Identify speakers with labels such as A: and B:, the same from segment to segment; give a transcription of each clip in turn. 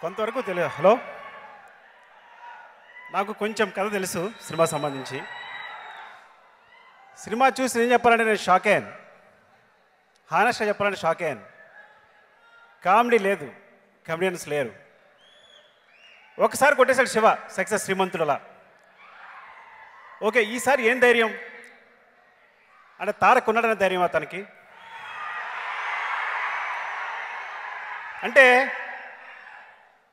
A: కొంతవరకు తెలియదు. హలో, నాకు కొంచెం కథ తెలుసు సినిమా సంబంధించి. సినిమా చూసి ఏం చెప్పాలంటే నేను షాక్ అయ్యాను. హానెస్ట్గా చెప్పాలంటే షాక్ అయ్యాను. కామెడీ లేదు, కమెడియన్స్ లేరు. ఒకసారి కొట్టేశాడు శివ సక్సెస్ శ్రీమంతుడులా. ఓకే, ఈసారి ఏం ధైర్యం అంటే తారక్ ఉన్నాడనే ధైర్యం అతనికి. అంటే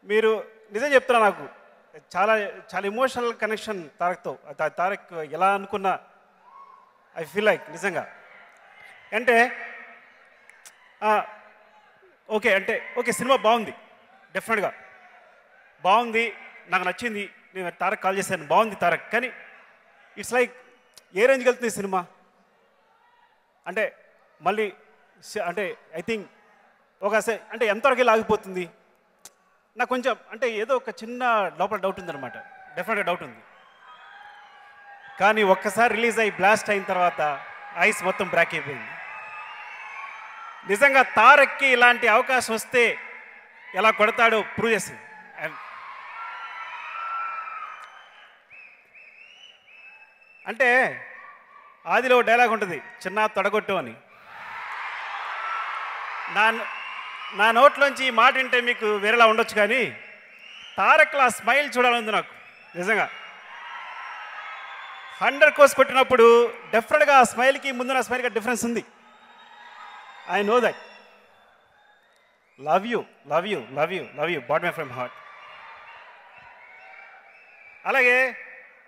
A: మీరు నిజం చెప్తున్నా, నాకు చాలా చాలా ఎమోషనల్ కనెక్షన్ తారక్తో. తారక్ ఎలా అనుకున్నా ఐ ఫీల్ లైక్ నిజంగా అంటే ఓకే అంటే ఓకే సినిమా బాగుంది, డెఫినెట్గా బాగుంది, నాకు నచ్చింది. నేను తారక్ కాల్ చేశాను, బాగుంది తారక్. కానీ ఇట్స్ లైక్ ఏ రేంజ్కి వెళ్తుంది సినిమా అంటే మళ్ళీ అంటే ఐ థింక్ ఒక అంటే ఎంతవరకు ఆగిపోతుంది నాకు కొంచెం అంటే ఏదో ఒక చిన్న లోపల డౌట్ ఉందన్నమాట. డెఫినెట్గా డౌట్ ఉంది. కానీ ఒక్కసారి రిలీజ్ అయ్యి బ్లాస్ట్ అయిన తర్వాత ఐస్ మొత్తం బ్రేక్ అయిపోయింది. నిజంగా తారక్కి ఇలాంటి అవకాశం వస్తే ఎలా కొడతాడో ప్రూవ్ చేసింది. అంటే ఆదిలో డైలాగ్ ఉంటుంది, చిన్న తొడగొట్టు అని. నా నోట్లోంచి ఈ మాట వింటే మీకు వేరేలా ఉండొచ్చు, కానీ తారక్లో ఆ స్మైల్ చూడాలంది నాకు నిజంగా. 100 కోర్స్ కొట్టినప్పుడు డెఫినెట్గా ఆ స్మైల్కి ముందున్న స్మైల్కి డిఫరెన్స్ ఉంది. I know that. Love you love you love you love you but my from heart. అలాగే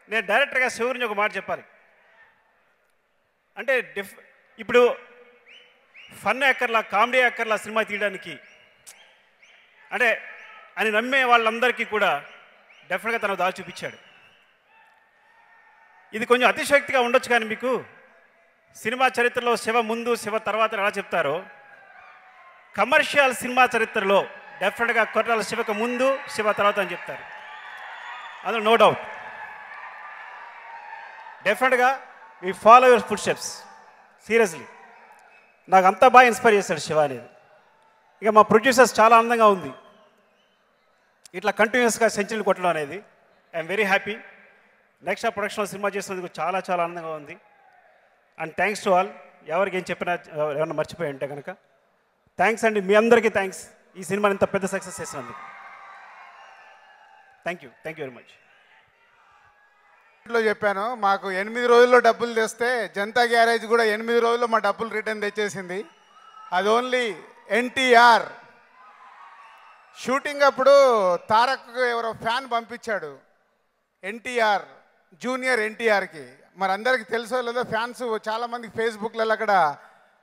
A: నేను డైరెక్టర్గా శివ గురించి ఒక మాట చెప్పాలి. అంటే ఇప్పుడు ఫన్ యాకర్లా కామెడీ యాకర్లా సినిమా తీయడానికి అంటే అని నమ్మే వాళ్ళందరికీ కూడా డెఫినెట్గా తన దారి చూపించాడు. ఇది కొంచెం అతిశయోక్తిగా ఉండొచ్చు, కానీ మీకు సినిమా చరిత్రలో శివ ముందు శివ తర్వాత ఎలా చెప్తారో, కమర్షియల్ సినిమా చరిత్రలో డెఫినెట్గా కొట్టాల శివకు ముందు శివ తర్వాత అని చెప్తారు. అందులో నో డౌట్. డెఫినెట్గా we follow your food steps. Seriously నాకు అంతా బాగా ఇన్స్పైర్ చేశాడు శివ అనేది. ఇక మా ప్రొడ్యూసర్స్ చాలా ఆనందంగా ఉంది ఇట్లా కంటిన్యూస్గా సెంచరీలు కొట్టడం అనేది. I'm very happy. నెక్స్ట్ ఆ ప్రొడక్షన్లో సినిమా చేసినందుకు చాలా చాలా ఆనందంగా ఉంది. And thanks to all. ఎవరికి ఏం చెప్పినా ఏమన్నా మర్చిపోయి ఉంటే కనుక థ్యాంక్స్ అండి. మీ అందరికీ థ్యాంక్స్ ఈ సినిమాని ఇంత పెద్ద సక్సెస్ చేసినందుకు. Thank you very much.
B: లో చెప్పాను, మాకు 8 రోజుల్లో డబ్బులు తెస్తే జనతా గ్యారేజ్ కూడా 8 రోజుల్లో మా డబ్బులు రిటర్న్ తెచ్చేసింది. అది ఓన్లీ ఎన్టీఆర్. షూటింగ్ అప్పుడు తారక్ ఎవరో ఫ్యాన్ పంపించాడు జూనియర్ ఎన్టీఆర్కి. మరి అందరికీ తెలుసో లేదో, ఫ్యాన్స్ చాలామంది ఫేస్బుక్లలో అక్కడ